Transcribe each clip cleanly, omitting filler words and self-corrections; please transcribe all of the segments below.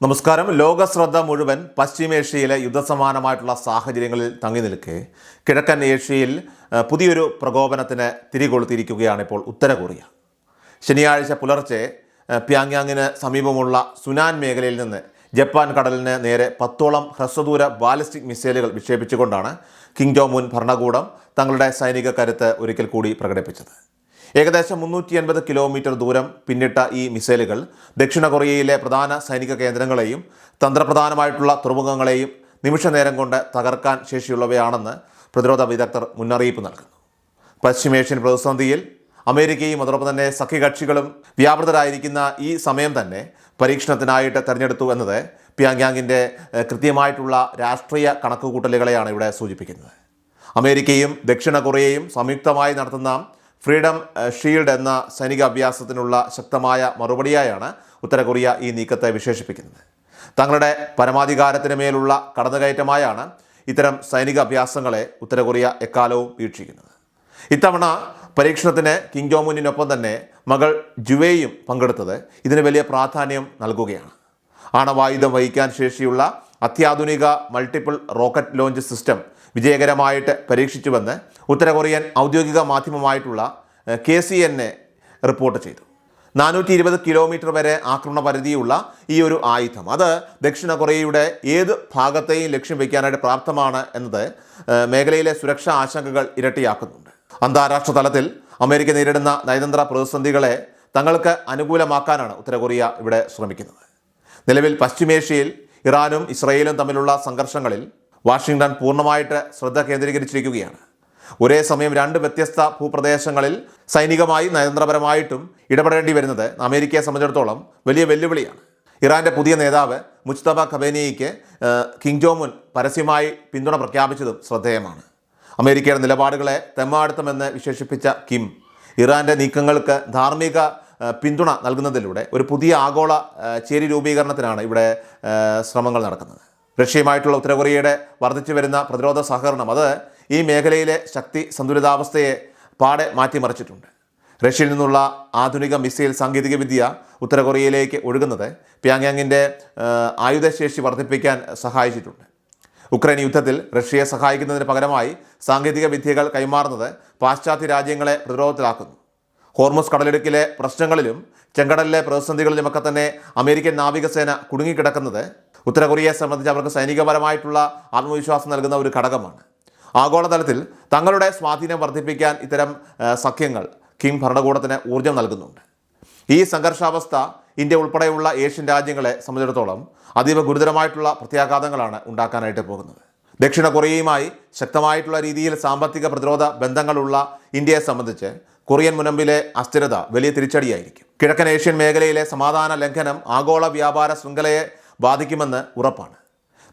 നമസ്കാരം. ലോകശ്രദ്ധ മുഴുവൻ പശ്ചിമേഷ്യയിലെ യുദ്ധസമാനമായിട്ടുള്ള സാഹചര്യങ്ങളിൽ തങ്ങി നിൽക്കെ കിഴക്കൻ ഏഷ്യയിൽ പുതിയൊരു പ്രകോപനത്തിന് തിരികൊളുത്തിയിരിക്കുകയാണ് ഇപ്പോൾ ഉത്തര കൊറിയ. ശനിയാഴ്ച പുലർച്ചെ പ്യോങ്യാങ്ങിന് സമീപമുള്ള സുനാൻ മേഖലയിൽ നിന്ന് ജപ്പാൻ കടലിന് നേരെ 10ഓളം ഹ്രസ്വദൂര ബാലിസ്റ്റിക് മിസൈലുകൾ വിക്ഷേപിച്ചുകൊണ്ടാണ് കിം ജോങ് ഉൻ ഭരണകൂടം തങ്ങളുടെ സൈനിക കരുത്ത് ഒരിക്കൽ കൂടി പ്രകടിപ്പിച്ചത്. ഏകദേശം 380 കിലോമീറ്റർ ദൂരം പിന്നിട്ട ഈ മിസൈലുകൾ ദക്ഷിണ കൊറിയയിലെ പ്രധാന സൈനിക കേന്ദ്രങ്ങളെയും തന്ത്രപ്രധാനമായിട്ടുള്ള തുറമുഖങ്ങളെയും നിമിഷനേരം കൊണ്ട് തകർക്കാൻ ശേഷിയുള്ളവയാണെന്ന് പ്രതിരോധ വിദഗ്ധർ മുന്നറിയിപ്പ് നൽകുന്നു. പശ്ചിമേഷ്യൻ പ്രതിസന്ധിയിൽ അമേരിക്കയും അതോടൊപ്പം തന്നെ സഖ്യകക്ഷികളും വ്യാപൃതരായിരിക്കുന്ന ഈ സമയം തന്നെ പരീക്ഷണത്തിനായിട്ട് തിരഞ്ഞെടുത്തു എന്നത് പ്യോങ്യാങ്ങിൻ്റെ കൃത്യമായിട്ടുള്ള രാഷ്ട്രീയ കണക്കുകൂട്ടലുകളെയാണ് ഇവിടെ സൂചിപ്പിക്കുന്നത്. അമേരിക്കയും ദക്ഷിണ കൊറിയയും സംയുക്തമായി നടത്തുന്ന ഫ്രീഡം ഷീൽഡ് എന്ന സൈനിക അഭ്യാസത്തിനുള്ള ശക്തമായ മറുപടിയായാണ് ഉത്തര കൊറിയ ഈ നീക്കത്തെ വിശേഷിപ്പിക്കുന്നത്. തങ്ങളുടെ പരമാധികാരത്തിന് മേലുള്ള കടന്നുകയറ്റമായാണ് ഇത്തരം സൈനിക അഭ്യാസങ്ങളെ ഉത്തര കൊറിയ എക്കാലവും വീക്ഷിക്കുന്നത്. ഇത്തവണ പരീക്ഷണത്തിന് കിം ജോങ് ഉന്നിനൊപ്പം തന്നെ മകൾ ജുവേയും പങ്കെടുത്തത് ഇതിന് വലിയ പ്രാധാന്യം നൽകുകയാണ്. ആണവായുധം വഹിക്കാൻ ശേഷിയുള്ള അത്യാധുനിക മൾട്ടിപ്പിൾ റോക്കറ്റ് ലോഞ്ച് സിസ്റ്റം വിജയകരമായിട്ട് പരീക്ഷിച്ചുവെന്ന് ഉത്തര കൊറിയൻ ഔദ്യോഗിക മാധ്യമമായിട്ടുള്ള KCNA റിപ്പോർട്ട് ചെയ്തു. 420 കിലോമീറ്റർ വരെ ആക്രമണ പരിധിയുള്ള ഈ ഒരു ആയുധം അത് ദക്ഷിണ കൊറിയയുടെ ഏത് ഭാഗത്തെയും ലക്ഷ്യം വയ്ക്കാനായിട്ട് പ്രാപ്തമാണ് എന്നത് മേഖലയിലെ സുരക്ഷാ ആശങ്കകൾ ഇരട്ടിയാക്കുന്നുണ്ട്. അന്താരാഷ്ട്ര തലത്തിൽ അമേരിക്ക നേരിടുന്ന നയതന്ത്ര പ്രതിസന്ധികളെ തങ്ങൾക്ക് അനുകൂലമാക്കാനാണ് ഉത്തര കൊറിയ ഇവിടെ ശ്രമിക്കുന്നത്. നിലവിൽ പശ്ചിമേഷ്യയിൽ ഇറാനും ഇസ്രയേലും തമ്മിലുള്ള സംഘർഷങ്ങളിൽ വാഷിംഗ്ടൺ പൂർണ്ണമായിട്ട് ശ്രദ്ധ കേന്ദ്രീകരിച്ചിരിക്കുകയാണ്. ഒരേ സമയം രണ്ട് വ്യത്യസ്ത ഭൂപ്രദേശങ്ങളിൽ സൈനികമായി നയതന്ത്രപരമായിട്ടും ഇടപെടേണ്ടി വരുന്നത് അമേരിക്കയെ സംബന്ധിച്ചിടത്തോളം വലിയ വെല്ലുവിളിയാണ്. ഇറാൻ്റെ പുതിയ നേതാവ് മുജ്തബ ഖമേനിക്ക് കിം ജോങ് ഉൻ പരസ്യമായി പിന്തുണ പ്രഖ്യാപിച്ചതും ശ്രദ്ധേയമാണ്. അമേരിക്കയുടെ നിലപാടുകളെ തെമ്മാടുത്തമെന്ന് വിശേഷിപ്പിച്ച കിം ഇറാൻ്റെ നീക്കങ്ങൾക്ക് ധാർമ്മിക പിന്തുണ നൽകുന്നതിലൂടെ ഒരു പുതിയ ആഗോള ചേരി രൂപീകരണത്തിനാണ് ഇവിടെ ശ്രമങ്ങൾ നടക്കുന്നത്. റഷ്യയുമായിട്ടുള്ള ഉത്തര കൊറിയയുടെ വർദ്ധിച്ചു വരുന്ന പ്രതിരോധ സഹകരണം അത് ഈ മേഖലയിലെ ശക്തി സന്തുലിതാവസ്ഥയെ പാടെ മാറ്റിമറിച്ചിട്ടുണ്ട്. റഷ്യയിൽ നിന്നുള്ള ആധുനിക മിസൈൽ സാങ്കേതികവിദ്യ ഉത്തര കൊറിയയിലേക്ക് ഒഴുകുന്നത് പ്യോങ്യാങ്ങിൻ്റെ ആയുധശേഷി വർദ്ധിപ്പിക്കാൻ സഹായിച്ചിട്ടുണ്ട്. ഉക്രൈൻ യുദ്ധത്തിൽ റഷ്യയെ സഹായിക്കുന്നതിന് പകരമായി സാങ്കേതിക വിദ്യകൾ കൈമാറുന്നത് പാശ്ചാത്യ രാജ്യങ്ങളെ പ്രതിരോധത്തിലാക്കുന്നു. ഹോർമുസ് കടലിടുക്കിലെ പ്രശ്നങ്ങളിലും ചെങ്കടലിലെ പ്രതിസന്ധികളിലുമൊക്കെ തന്നെ അമേരിക്കൻ നാവികസേന കുടുങ്ങിക്കിടക്കുന്നത് ഉത്തര കൊറിയയെ സംബന്ധിച്ച് അവർക്ക് സൈനികപരമായിട്ടുള്ള ആത്മവിശ്വാസം നൽകുന്ന ഒരു ഘടകമാണ്. ആഗോളതലത്തിൽ തങ്ങളുടെ സ്വാധീനം വർദ്ധിപ്പിക്കാൻ ഇത്തരം സഖ്യങ്ങൾ കിം ഭരണകൂടത്തിന് ഊർജ്ജം നൽകുന്നുണ്ട്. ഈ സംഘർഷാവസ്ഥ ഇന്ത്യ ഉൾപ്പെടെയുള്ള ഏഷ്യൻ രാജ്യങ്ങളെ സംബന്ധിച്ചിടത്തോളം അതീവ ഗുരുതരമായിട്ടുള്ള പ്രത്യാഘാതങ്ങളാണ് ഉണ്ടാക്കാനായിട്ട് പോകുന്നത്. ദക്ഷിണ കൊറിയയുമായി ശക്തമായിട്ടുള്ള രീതിയിൽ സാമ്പത്തിക പ്രതിരോധ ബന്ധങ്ങളുള്ള ഇന്ത്യയെ സംബന്ധിച്ച് കൊറിയൻ മുനമ്പിലെ അസ്ഥിരത വലിയ തിരിച്ചടിയായിരിക്കും. കിഴക്കൻ ഏഷ്യൻ മേഖലയിലെ സമാധാന ലംഘനം ആഗോള വ്യാപാര ശൃംഖലയെ ബാധിക്കുമെന്ന് ഉറപ്പാണ്.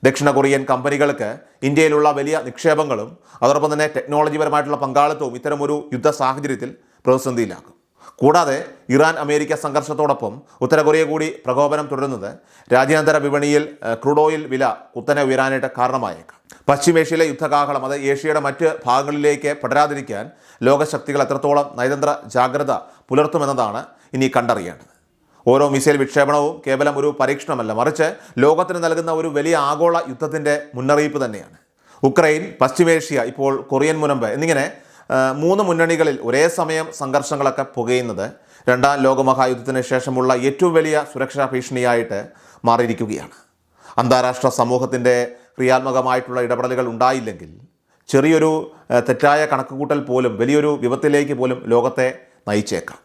ദക്ഷിണ കൊറിയൻ കമ്പനികൾക്ക് ഇന്ത്യയിലുള്ള വലിയ നിക്ഷേപങ്ങളും അതോടൊപ്പം തന്നെ ടെക്നോളജിപരമായിട്ടുള്ള പങ്കാളിത്തവും ഇത്തരമൊരു യുദ്ധ സാഹചര്യത്തിൽ പ്രതിസന്ധിയിലാക്കും. കൂടാതെ ഇറാൻ അമേരിക്ക സംഘർഷത്തോടൊപ്പം ഉത്തര കൊറിയ കൂടി പ്രകോപനം തുടരുന്നത് രാജ്യാന്തര വിപണിയിൽ ക്രൂഡ് ഓയിൽ വില കുത്തനെ ഉയരാനായിട്ട് കാരണമായേക്കാം. പശ്ചിമേഷ്യയിലെ യുദ്ധകാഹളം അത് ഏഷ്യയുടെ മറ്റ് ഭാഗങ്ങളിലേക്ക് പടരാതിരിക്കാൻ ലോകശക്തികൾ എത്രത്തോളം നയതന്ത്ര ജാഗ്രത പുലർത്തുമെന്നതാണ് ഇനി കണ്ടറിയേണ്ടത്. ഓരോ മിസൈൽ വിക്ഷേപണവും കേവലം ഒരു പരീക്ഷണമല്ല, മറിച്ച് ലോകത്തിന് നൽകുന്ന ഒരു വലിയ ആഗോള യുദ്ധത്തിൻ്റെ മുന്നറിയിപ്പ് തന്നെയാണ്. ഉക്രൈൻ, പശ്ചിമേഷ്യ, ഇപ്പോൾ കൊറിയൻ മുനമ്പ് എന്നിങ്ങനെ 3 മുന്നണികളിൽ ഒരേ സമയം സംഘർഷങ്ങളൊക്കെ പുകയുന്നത് രണ്ടാം ലോകമഹായുദ്ധത്തിന് ശേഷമുള്ള ഏറ്റവും വലിയ സുരക്ഷാ ഭീഷണിയായിട്ട് മാറിയിരിക്കുകയാണ്. അന്താരാഷ്ട്ര സമൂഹത്തിൻ്റെ ക്രിയാത്മകമായിട്ടുള്ള ഇടപെടലുകൾ ഉണ്ടായില്ലെങ്കിൽ ചെറിയൊരു തെറ്റായ കണക്കുകൂട്ടൽ പോലും വലിയൊരു വിപത്തിലേക്ക് പോലും ലോകത്തെ നയിച്ചേക്കാം.